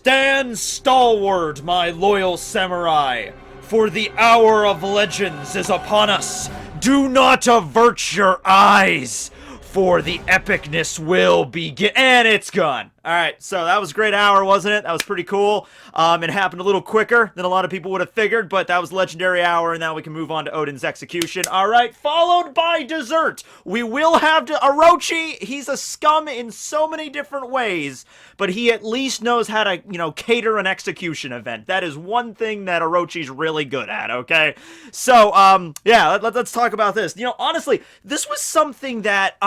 Stand stalwart, my loyal samurai, for the hour of legends is upon us. Do not avert your eyes, for the epicness will begin. And it's gone. Alright, so that was a great hour, wasn't it? That was pretty cool. It happened a little quicker than a lot of people would have figured, but that was legendary hour, and now we can move on to Oden's execution. Alright, followed by dessert. We will have Orochi. He's a scum in so many different ways, but he at least knows how to, cater an execution event. That is one thing that Orochi's really good at, okay? So, yeah, let's talk about this. Honestly, this was something that,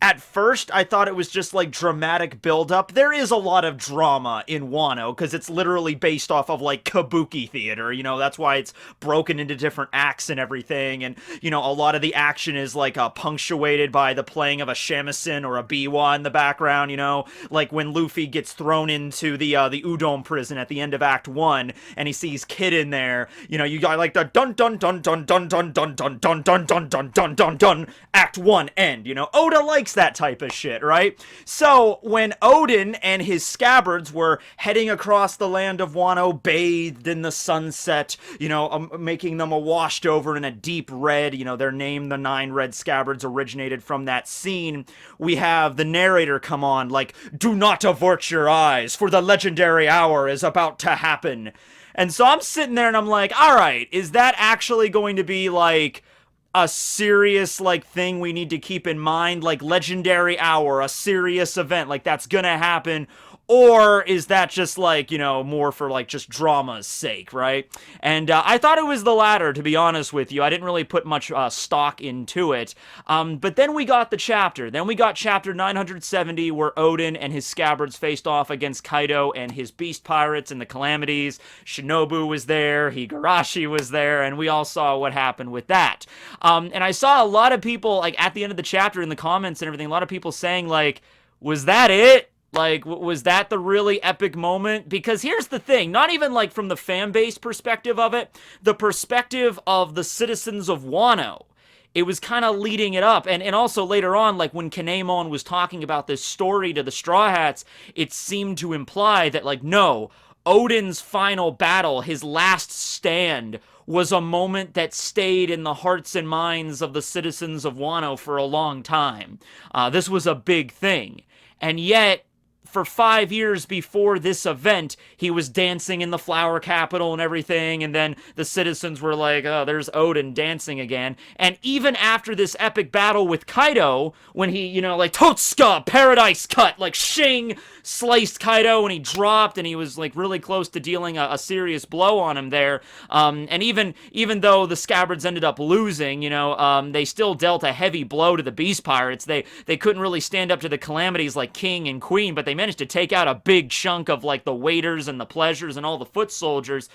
at first, I thought it was just, dramatic buildup. There is a lot of drama in Wano, because it's literally based off of, kabuki theater, that's why it's broken into different acts and everything, and, a lot of the action is, punctuated by the playing of a shamisen or a biwa in the background, like when Luffy gets thrown into the Udon prison at the end of Act 1, and he sees Kid in there, you got, the dun-dun-dun-dun-dun-dun-dun-dun-dun-dun-dun-dun-dun, Act 1 end, Oda likes that type of shit, right? So, when Oden and his scabbards were heading across the land of Wano, bathed in the sunset, making them washed over in a deep red, their name, the 9 red scabbards, originated from that scene, we have the narrator come on, do not avert your eyes, for the legendary hour is about to happen. And so I'm sitting there and I'm like, alright, is that actually going to be, a serious, thing we need to keep in mind, legendary hour, a serious event, that's gonna happen, or is that just, more for, just drama's sake, right? And, I thought it was the latter, to be honest with you. I didn't really put much, stock into it. But then we got the chapter. Then we got chapter 970, where Oden and his scabbards faced off against Kaido and his beast pirates and the calamities. Shinobu was there, Higurashi was there, and we all saw what happened with that. And I saw a lot of people, at the end of the chapter in the comments and everything, a lot of people saying, was that it? Was that the really epic moment? Because here's the thing, not even, from the fan base perspective of it, the perspective of the citizens of Wano. It was kind of leading it up, and also later on, when Kinemon was talking about this story to the Straw Hats, it seemed to imply that, no, Oden's final battle, his last stand, was a moment that stayed in the hearts and minds of the citizens of Wano for a long time. This was a big thing. And yet, for 5 years before this event, he was dancing in the flower capital and everything, and then the citizens were like, oh, there's Oden dancing again. And even after this epic battle with Kaido, when he, Totsuka, paradise cut, shing, sliced Kaido, and he dropped, and he was, really close to dealing a serious blow on him there, and even though the scabbards ended up losing, they still dealt a heavy blow to the Beast Pirates. They couldn't really stand up to the calamities like King and Queen, but they managed to take out a big chunk of the waiters and the pleasures and all the foot soldiers.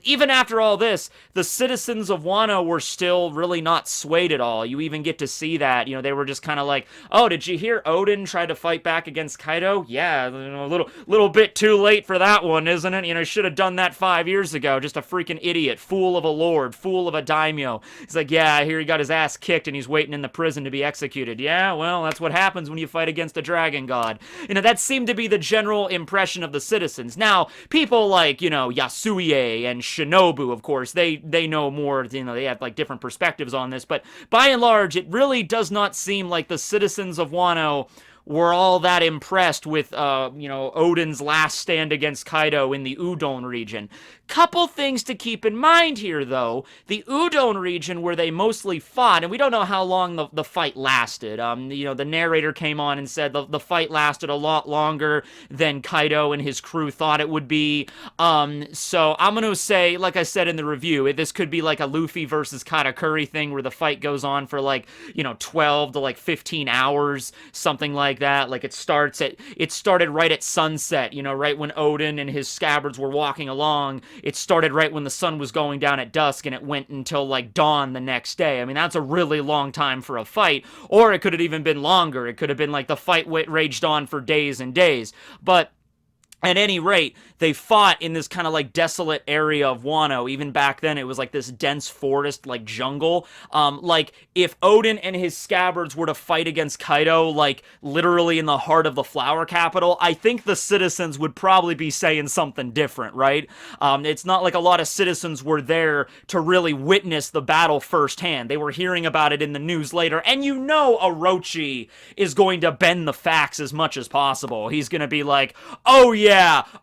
Even after all this, the citizens of Wano were still really not swayed at all. You even get to see that, they were just kind of like, oh, did you hear Oden try to fight back against Kaido? Yeah, a little bit too late for that one, isn't it? Should have done that 5 years ago. Just a freaking idiot, fool of a lord, fool of a daimyo. He's like, yeah, I hear he got his ass kicked and he's waiting in the prison to be executed. Yeah, well, that's what happens when you fight against a dragon god. That seemed to be the general impression of the citizens. Now, people like, Yasuie and Shinobu, of course, they know more, they have, different perspectives on this, but by and large, it really does not seem like the citizens of Wano were all that impressed with, Oden's last stand against Kaido in the Udon region. Couple things to keep in mind here, though. The Udon region, where they mostly fought, and we don't know how long the fight lasted. The narrator came on and said the fight lasted a lot longer than Kaido and his crew thought it would be. So I'm going to say, like I said in the review, this could be like a Luffy versus Katakuri thing, where the fight goes on for 12 to 15 hours, something like that. It started right at sunset, right when Oden and his scabbards were walking along. It started right when the sun was going down at dusk, and it went until dawn the next day. I mean, that's a really long time for a fight. Or it could have even been longer. It could have been the fight raged on for days and days. But At any rate, they fought in this kind of like desolate area of Wano. Even back then, it was like this dense forest, like jungle. Like if Oden and his scabbards were to fight against Kaido, like literally in the heart of the flower capital, I think the citizens would probably be saying something different, right? It's not like a lot of citizens were there to really witness the battle firsthand. They were hearing about it in the news later, and you know Orochi is going to bend the facts as much as possible. He's going to be like, oh yeah,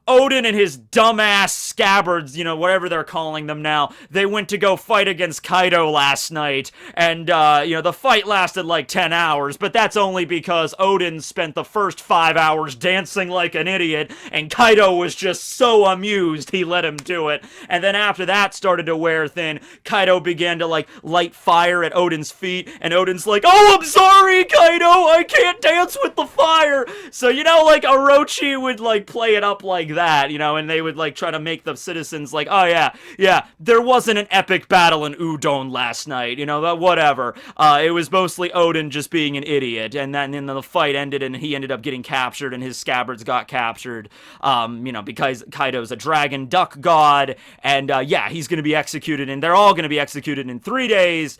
Oden and his dumbass scabbards, you know, whatever they're calling them now, they went to go fight against Kaido last night, and, you know, the fight lasted like 10 hours, but that's only because Oden spent the first 5 hours dancing like an idiot, and Kaido was just so amused he let him do it, and then after that started to wear thin, Kaido began to, like, light fire at Oden's feet, and Oden's like, oh, I'm sorry, Kaido, I can't dance with the fire, so, you know, like, Orochi would, like, play it up like that, you know, and they would like try to make the citizens like, oh yeah, there wasn't an epic battle in Udon last night, you know, whatever. It was mostly Oden just being an idiot, and then the fight ended and he ended up getting captured and his scabbards got captured, you know, because Kaido's a dragon duck god, and yeah, he's gonna be executed, and they're all gonna be executed in 3 days,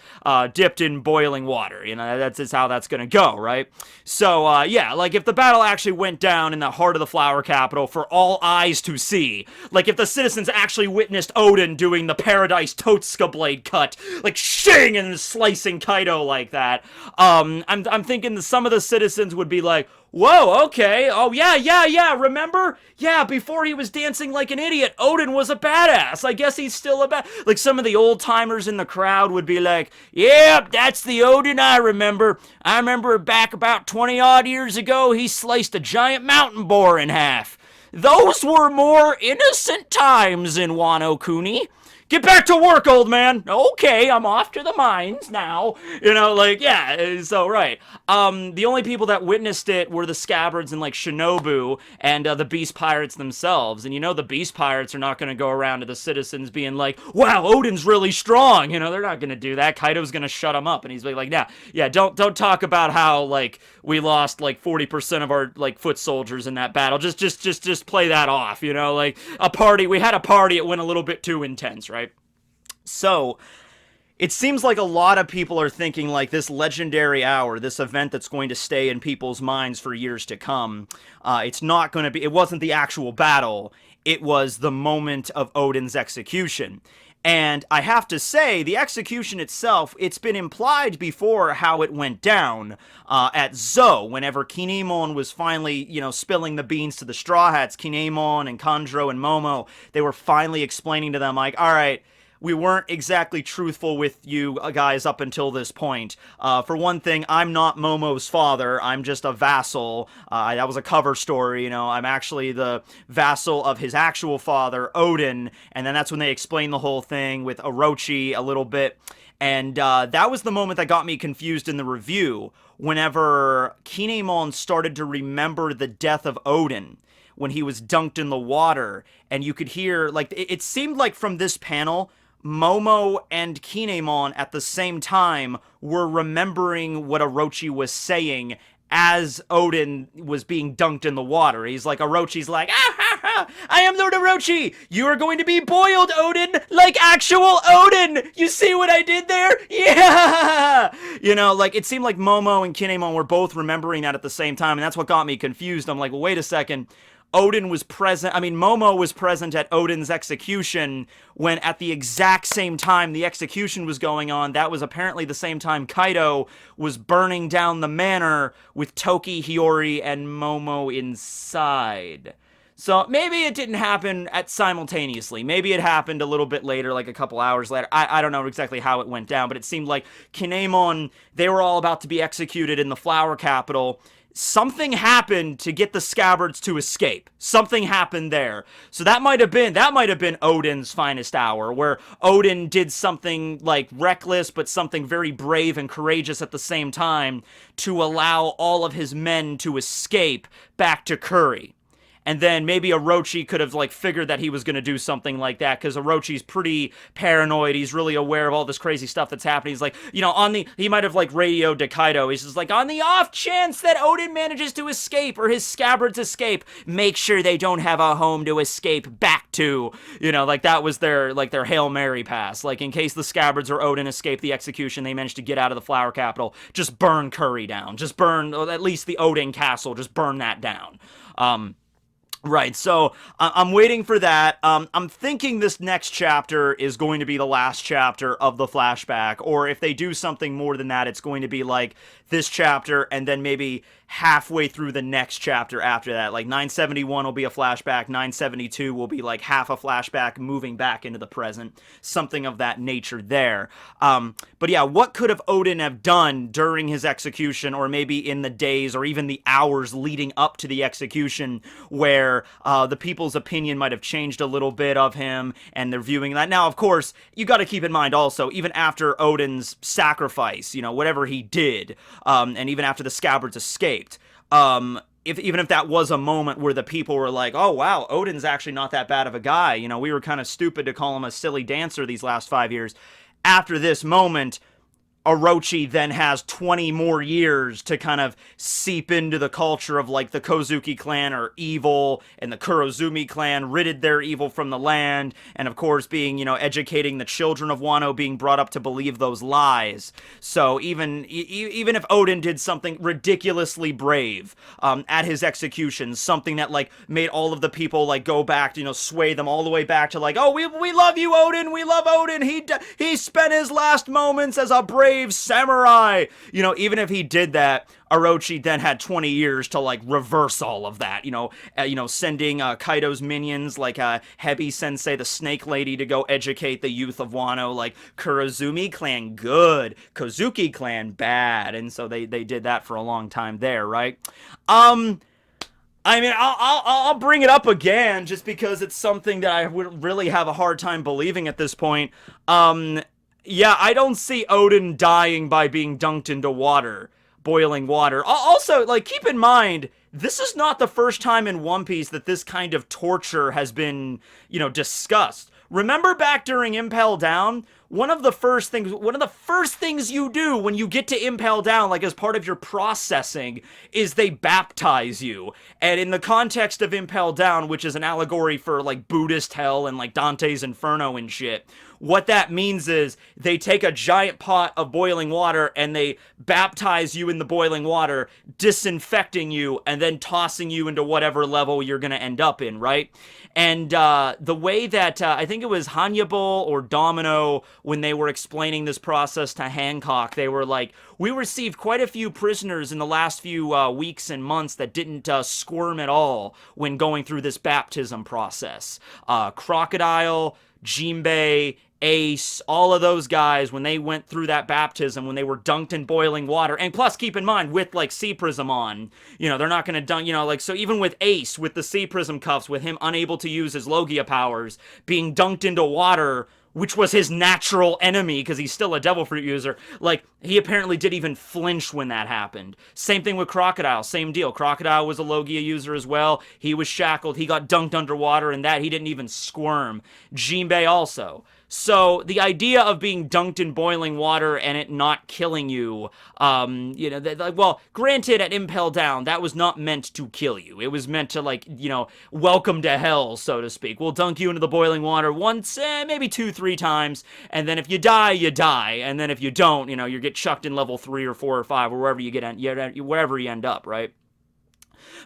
dipped in boiling water, you know, that's just how that's gonna go, right? So, yeah, like if the battle actually went down in the heart of the flower capital for all eyes to see. Like, if the citizens actually witnessed Oden doing the Paradise Totsuka blade cut, like, shing and slicing Kaido like that, I'm thinking that some of the citizens would be like, whoa, okay, oh, yeah, remember? Yeah, before he was dancing like an idiot, Oden was a badass. I guess he's still a like, some of the old-timers in the crowd would be like, yeah, that's the Oden I remember. I remember back about 20-odd years ago, he sliced a giant mountain boar in half. Those were more innocent times in Wano Kuni. Get back to work, old man. Okay, I'm off to the mines now. You know, like, yeah, so, right. The only people that witnessed it were the scabbards and, like, Shinobu and the Beast Pirates themselves. And you know the Beast Pirates are not going to go around to the citizens being like, wow, Odin's really strong. You know, they're not going to do that. Kaido's going to shut them up. And he's like, yeah, don't talk about how, like, we lost, like, 40% of our, like, foot soldiers in that battle. Just play that off, you know? Like, we had a party, it went a little bit too intense, right? So, it seems like a lot of people are thinking like this legendary hour, this event that's going to stay in people's minds for years to come, it's not going to be, it wasn't the actual battle, it was the moment of Oden's execution. And I have to say, the execution itself, it's been implied before how it went down at Zou, whenever Kinemon was finally, you know, spilling the beans to the Straw Hats. Kinemon and Kanjuro and Momo, they were finally explaining to them, like, all right, we weren't exactly truthful with you guys up until this point. For one thing, I'm not Momo's father. I'm just a vassal. That was a cover story, you know. I'm actually the vassal of his actual father, Oden. And then that's when they explain the whole thing with Orochi a little bit. And that was the moment that got me confused in the review. Whenever Kinemon started to remember the death of Oden, when he was dunked in the water. And you could hear, like, it seemed like from this panel, Momo and Kinemon at the same time were remembering what Orochi was saying as Oden was being dunked in the water. He's like, Orochi's like, ah ha ha, I am Lord Orochi! You are going to be boiled, Oden, like actual Oden! You see what I did there? Yeah! You know, like, it seemed like Momo and Kinemon were both remembering that at the same time, and that's what got me confused. I'm like, well, wait a second. Momo was present at Oden's execution when at the exact same time the execution was going on, that was apparently the same time Kaido was burning down the manor with Toki, Hiyori, and Momo inside. So maybe it didn't happen simultaneously. Maybe it happened a little bit later, like a couple hours later. I don't know exactly how it went down, but it seemed like Kinemon, they were all about to be executed in the Flower Capital. Something happened to get the scabbards to escape. Something happened there. So that might have been Oden's finest hour, where Oden did something like reckless, but something very brave and courageous at the same time to allow all of his men to escape back to Curry. and then maybe Orochi could have like figured that he was going to do something like that, because Orochi's pretty paranoid. He's really aware of all this crazy stuff that's happening. He's like, he might have like radioed to Kaido. He's just like, on the off chance that Oden manages to escape or his scabbards escape, make sure they don't have a home to escape back to. Like that was their Hail Mary pass. Like, in case the scabbards or Oden escape the execution, they managed to get out of the Flower Capital, just burn Curry down. Just burn, at least the Oden castle, just burn that down. Right, so I'm waiting for that. I'm thinking this next chapter is going to be the last chapter of the flashback, or if they do something more than that, it's going to be like this chapter and then maybe halfway through the next chapter after that. Like 971 will be a flashback, 972 will be like half a flashback moving back into the present, something of that nature there. But yeah, what could have Oden have done during his execution, or maybe in the days or even the hours leading up to the execution, where the people's opinion might have changed a little bit of him and they're viewing that. Now, of course, you got to keep in mind also, even after Oden's sacrifice, whatever he did, and even after the scabbards escaped, even if that was a moment where the people were like, oh wow, Oden's actually not that bad of a guy, we were kind of stupid to call him a silly dancer these last 5 years. After this moment, Orochi then has 20 more years to kind of seep into the culture of like the Kozuki clan are evil and the Kurozumi clan ridded their evil from the land, and of course being, educating the children of Wano, being brought up to believe those lies. So even if Oden did something ridiculously brave at his execution, something that like made all of the people like go back, sway them all the way back to like, oh, we love you, Oden, we love Oden, he spent his last moments as a brave samurai, even if he did that, Orochi then had 20 years to like reverse all of that, sending Kaido's minions like Hebi Sensei, the Snake Lady, to go educate the youth of Wano, like Kurozumi clan good, Kozuki clan bad, and so they did that for a long time there, right? I mean, I'll bring it up again just because it's something that I would really have a hard time believing at this point. Yeah, I don't see Oden dying by being dunked into water, boiling water. Also, like, keep in mind, this is not the first time in One Piece that this kind of torture has been, discussed. Remember back during Impel Down? One of the first things you do when you get to Impel Down, like as part of your processing, is they baptize you. And in the context of Impel Down, which is an allegory for like Buddhist hell and like Dante's Inferno and shit, what that means is they take a giant pot of boiling water and they baptize you in the boiling water, disinfecting you and then tossing you into whatever level you're going to end up in, right? And the way that, I think it was Hannibal or Domino, when they were explaining this process to Hancock, they were like, we received quite a few prisoners in the last few weeks and months that didn't squirm at all when going through this baptism process. Crocodile, Jinbei, Ace, all of those guys, when they went through that baptism, when they were dunked in boiling water, and plus keep in mind, with like Sea Prism on, they're not going to dunk, like, so even with Ace, with the Sea Prism cuffs, with him unable to use his Logia powers, being dunked into water, which was his natural enemy, because he's still a Devil Fruit user, like, he apparently didn't even flinch when that happened. Same thing with Crocodile, same deal. Crocodile was a Logia user as well. He was shackled, he got dunked underwater, and that he didn't even squirm. Jinbei also. So the idea of being dunked in boiling water and it not killing you, well, granted at Impel Down, that was not meant to kill you. It was meant to, like, welcome to hell, so to speak. We'll dunk you into the boiling water once, maybe 2-3 times, and then if you die, you die. And then if you don't, you get chucked in level 3 or 4 or 5 or wherever wherever you end up, right?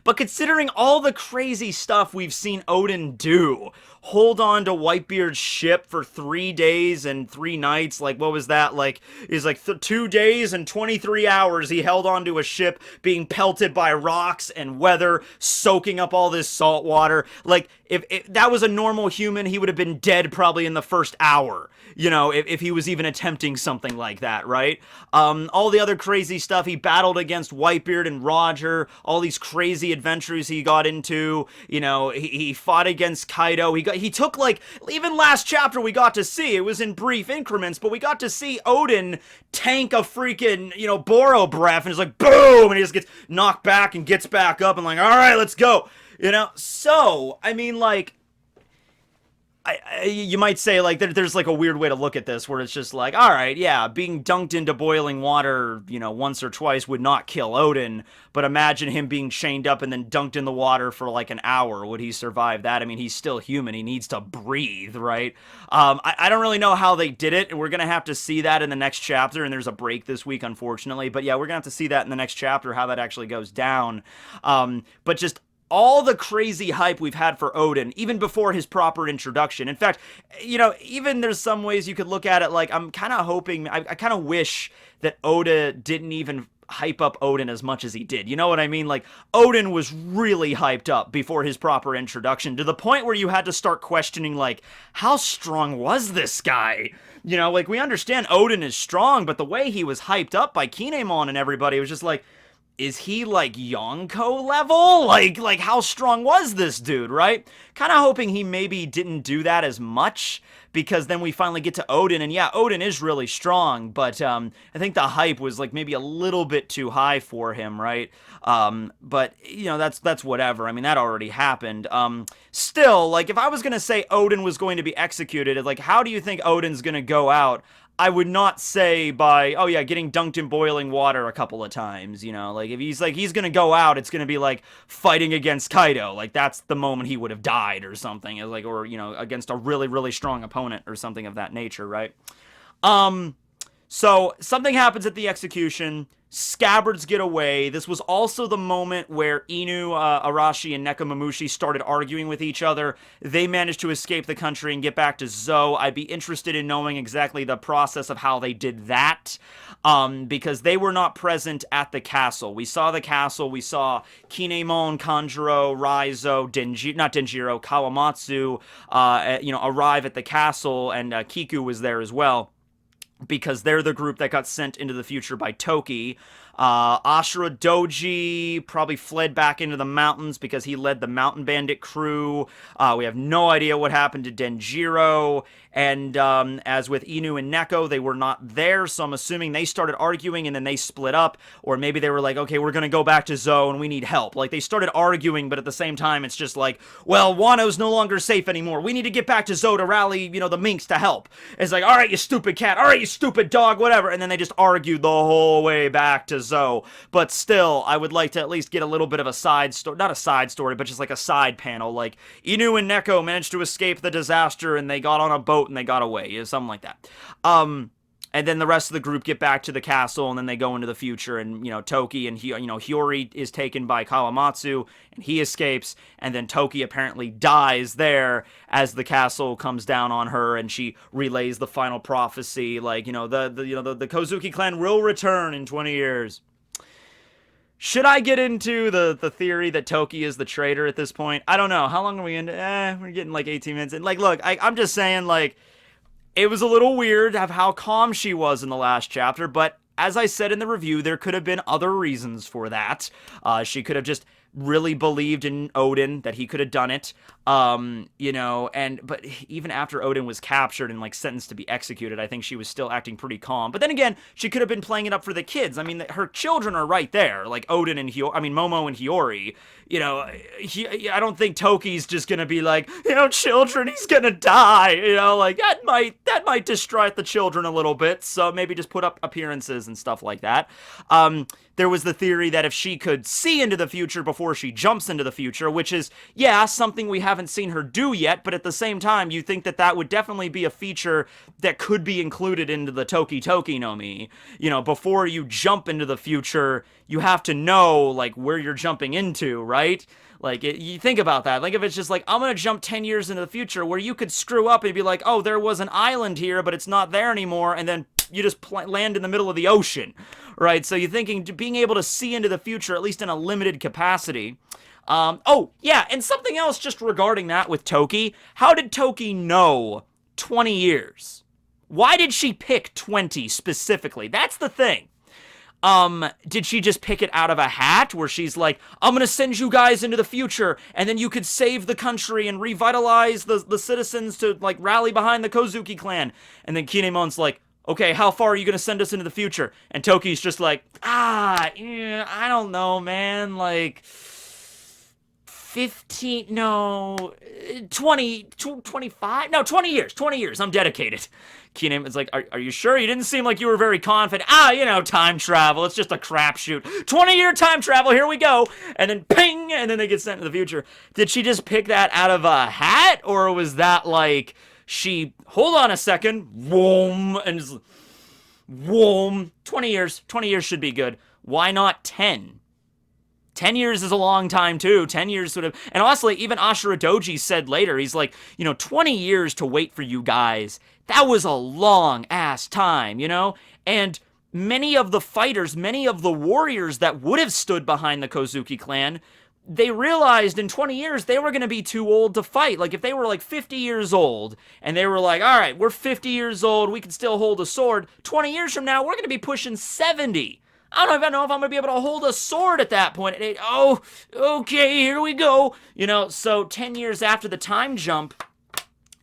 But considering all the crazy stuff we've seen Oden do, hold on to Whitebeard's ship for 3 days and 3 nights, like, what was that, like, is like 2 days and 23 hours he held on to a ship being pelted by rocks and weather, soaking up all this salt water. Like, if that was a normal human, he would have been dead probably in the first hour, if he was even attempting something like that, right? All the other crazy stuff, he battled against Whitebeard and Roger, all these crazy adventures he got into, he fought against Kaido, he took, like, even last chapter we got to see, it was in brief increments, but we got to see Oden tank a freaking, Boro breath, and it's like, boom, and he just gets knocked back and gets back up and like, alright, let's go. So, I mean, like, you might say like there's like a weird way to look at this where it's just like, all right, yeah, being dunked into boiling water, once or twice would not kill Oden, but imagine him being chained up and then dunked in the water for like an hour. Would he survive that? I mean, he's still human. He needs to breathe, right? I don't really know how they did it, and we're gonna have to see that in the next chapter. And there's a break this week, unfortunately, but yeah, we're gonna have to see that in the next chapter how that actually goes down. But just all the crazy hype we've had for Oden, even before his proper introduction. In fact, even there's some ways you could look at it like, I'm kind of hoping, I kind of wish that Oda didn't even hype up Oden as much as he did. You know what I mean? Like, Oden was really hyped up before his proper introduction, to the point where you had to start questioning, like, how strong was this guy? Like, we understand Oden is strong, but the way he was hyped up by Kinemon and everybody was just like, is he like Yonko level? Like how strong was this dude, right? Kind of hoping he maybe didn't do that as much, because then we finally get to Oden, and yeah, Oden is really strong, but I think the hype was like maybe a little bit too high for him, right? But that's whatever. I mean, that already happened. Still, like, if I was gonna say Oden was going to be executed, like, how do you think Oden's gonna go out? I would not say by, oh yeah, getting dunked in boiling water a couple of times, like, if he's gonna go out, it's gonna be like fighting against Kaido, like, that's the moment he would have died or something, like, or, against a really, really strong opponent or something of that nature, right? So something happens at the execution. Scabbards get away. This was also the moment where Inu, Arashi, and Nekomamushi started arguing with each other. They managed to escape the country and get back to Zou. I'd be interested in knowing exactly the process of how they did that, because they were not present at the castle. We saw the castle. We saw Kinemon, Kanjuro, Raizo, Kawamatsu, arrive at the castle, and Kiku was there as well, because they're the group that got sent into the future by Toki. Ashura Doji probably fled back into the mountains because he led the mountain bandit crew. We have no idea what happened to Denjiro. And as with Inu and Neko, they were not there, so I'm assuming they started arguing and then they split up. Or maybe they were like, okay, we're going to go back to Zou and we need help. Like, they started arguing, but at the same time, it's just like, well, Wano's no longer safe anymore. We need to get back to Zou to rally, the minks to help. It's like, all right, you stupid cat. All right, you stupid dog, whatever. And then they just argued the whole way back to Zou. But still, I would like to at least get a little bit of a side story, not a side story, but just like a side panel. Like, Inu and Neko managed to escape the disaster and they got on a boat and they got away, something like that. And then the rest of the group get back to the castle, and then they go into the future, and, Toki and, Hiyori is taken by Kawamatsu, and he escapes, and then Toki apparently dies there as the castle comes down on her, and she relays the final prophecy, like, the Kozuki clan will return in 20 years. Should I get into the theory that Toki is the traitor at this point? I don't know. How long are we in? We're getting like 18 minutes in. Like, look, I'm just saying, like, it was a little weird of how calm she was in the last chapter, but as I said in the review, there could have been other reasons for that. She could have just really believed in Oden, that he could have done it, but even after Oden was captured and like sentenced to be executed, I think she was still acting pretty calm. But then again, she could have been playing it up for the kids. I mean, her children are right there, like Oden and Momo and Hiyori. I don't think Toki's just gonna be like, children, he's gonna die. Like, that might distract the children a little bit. So maybe just put up appearances and stuff like that. There was the theory that if she could see into the future before she jumps into the future, which is, yeah, something we haven't seen her do yet, but at the same time, you think that would definitely be a feature that could be included into the Toki Toki no Mi. Before you jump into the future, you have to know, like, where you're jumping into, right? Like, you think about that. Like, if it's just like, I'm gonna jump 10 years into the future, where you could screw up and be like, oh, there was an island here, but it's not there anymore, and then you just land in the middle of the ocean, right? So you're thinking being able to see into the future, at least in a limited capacity. Oh, yeah, and something else just regarding that with Toki. How did Toki know 20 years? Why did she pick 20 specifically? That's the thing. Did she just pick it out of a hat where she's like, I'm gonna send you guys into the future and then you could save the country and revitalize the citizens to, like, rally behind the Kozuki clan? And then Kinemon's like, okay, how far are you gonna send us into the future? And Toki's just like, I don't know, man, like, 15, no, 20, 25, no, 20 years, 20 years, I'm dedicated. Keenan is like, are you sure? You didn't seem like you were very confident. Time travel, it's just a crapshoot. 20-year time travel, here we go. And then ping, and then they get sent to the future. Did she just pick that out of a hat? Or was that like, hold on a second, whoom, and just, whoom. 20 years should be good. Why not 10? 10 years is a long time, too. 10 years sort of... And honestly, even Ashura Doji said later, he's like, 20 years to wait for you guys. That was a long-ass time, And many of the fighters, many of the warriors that would have stood behind the Kozuki clan, they realized in 20 years they were going to be too old to fight. Like, if they were, 50 years old, and they were like, all right, we're 50 years old, we can still hold a sword. 20 years from now, we're going to be pushing 70. I don't even know if I'm going to be able to hold a sword at that point. Okay, here we go. So 10 years after the time jump,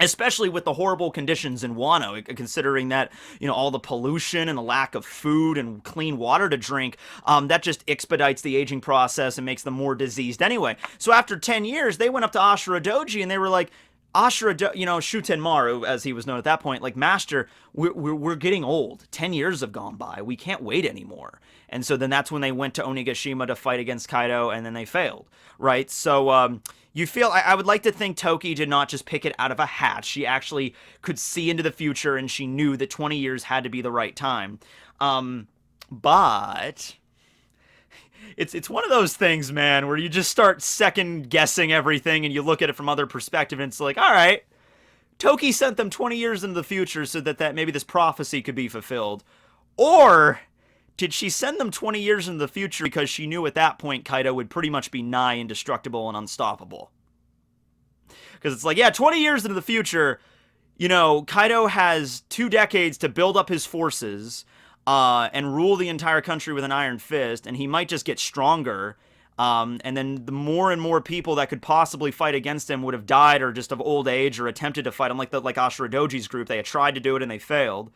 especially with the horrible conditions in Wano, considering that, all the pollution and the lack of food and clean water to drink, that just expedites the aging process and makes them more diseased anyway. So after 10 years, they went up to Ashura Doji and they were like, Shuten Maru, as he was known at that point, like, Master, we're getting old. 10 years have gone by. We can't wait anymore. And so then that's when they went to Onigashima to fight against Kaido, and then they failed, right? So, you feel, I would like to think Toki did not just pick it out of a hat. She actually could see into the future, and she knew that 20 years had to be the right time. But... It's one of those things, man, where you just start second-guessing everything and you look at it from other perspective and it's like, all right, Toki sent them 20 years into the future so that maybe this prophecy could be fulfilled. Or did she send them 20 years into the future because she knew at that point Kaido would pretty much be nigh indestructible and unstoppable? Because it's like, yeah, 20 years into the future, Kaido has 2 decades to build up his forces and rule the entire country with an iron fist, and he might just get stronger, and then the more and more people that could possibly fight against him would have died or just of old age or attempted to fight him, like Ashura Doji's group. They had tried to do it and they failed.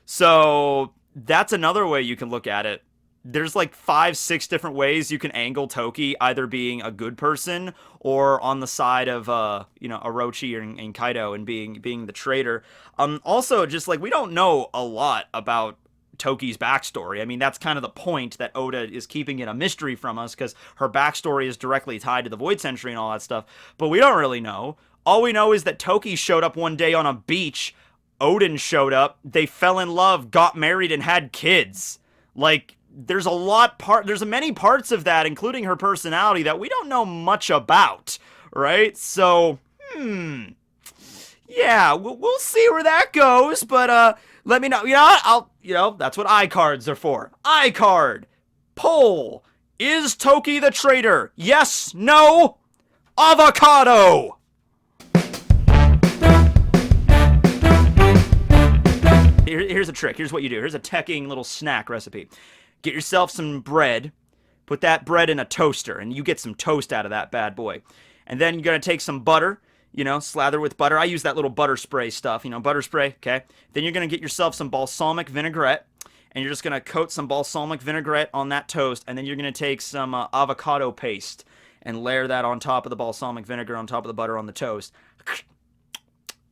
So that's another way you can look at it. There's 5-6 different ways you can angle Toki, either being a good person or on the side of Orochi and Kaido and being the traitor. Also, just we don't know a lot about Toki's backstory. I mean, that's kind of the point that Oda is keeping it a mystery from us, because her backstory is directly tied to the Void Century and all that stuff, but we don't really know. All we know is that Toki showed up one day on a beach, Oden showed up, they fell in love, got married, and had kids. There's many parts of that, including her personality, that we don't know much about, right? So, yeah, we'll see where that goes, but, let me know. That's what iCards are for. iCard. Poll. Is Toki the traitor? Yes, no, avocado. Here's a trick. Here's what you do. Here's a Tekking little snack recipe. Get yourself some bread. Put that bread in a toaster, and you get some toast out of that bad boy. And then you're going to take some butter. Slather with butter. I use that little butter spray stuff, butter spray, okay? Then you're going to get yourself some balsamic vinaigrette, and you're just going to coat some balsamic vinaigrette on that toast, and then you're going to take some avocado paste and layer that on top of the balsamic vinegar, on top of the butter on the toast.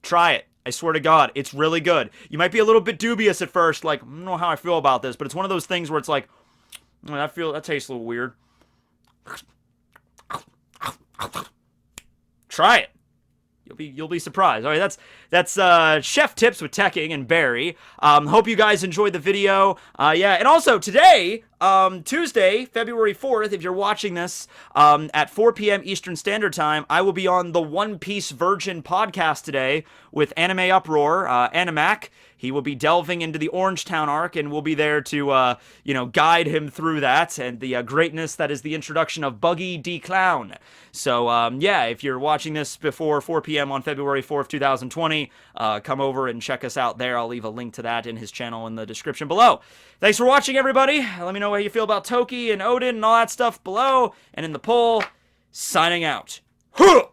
Try it. I swear to God, it's really good. You might be a little bit dubious at first, I don't know how I feel about this, but it's one of those things where it's like, that tastes a little weird. Try it. You'll be surprised. All right, that's chef tips with Tekking and Barry. Hope you guys enjoyed the video. And also today, Tuesday, February 4th, if you're watching this at 4 p.m. Eastern Standard Time, I will be on the One Piece Virgin podcast today with AnimeUproar, Animac. He will be delving into the Orangetown arc, and we'll be there to, guide him through that and the greatness that is the introduction of Buggy D. Clown. So, if you're watching this before 4 p.m. on February 4th, 2020, come over and check us out there. I'll leave a link to that in his channel in the description below. Thanks for watching, everybody. Let me know how you feel about Toki and Oden and all that stuff below and in the poll. Signing out. Huh!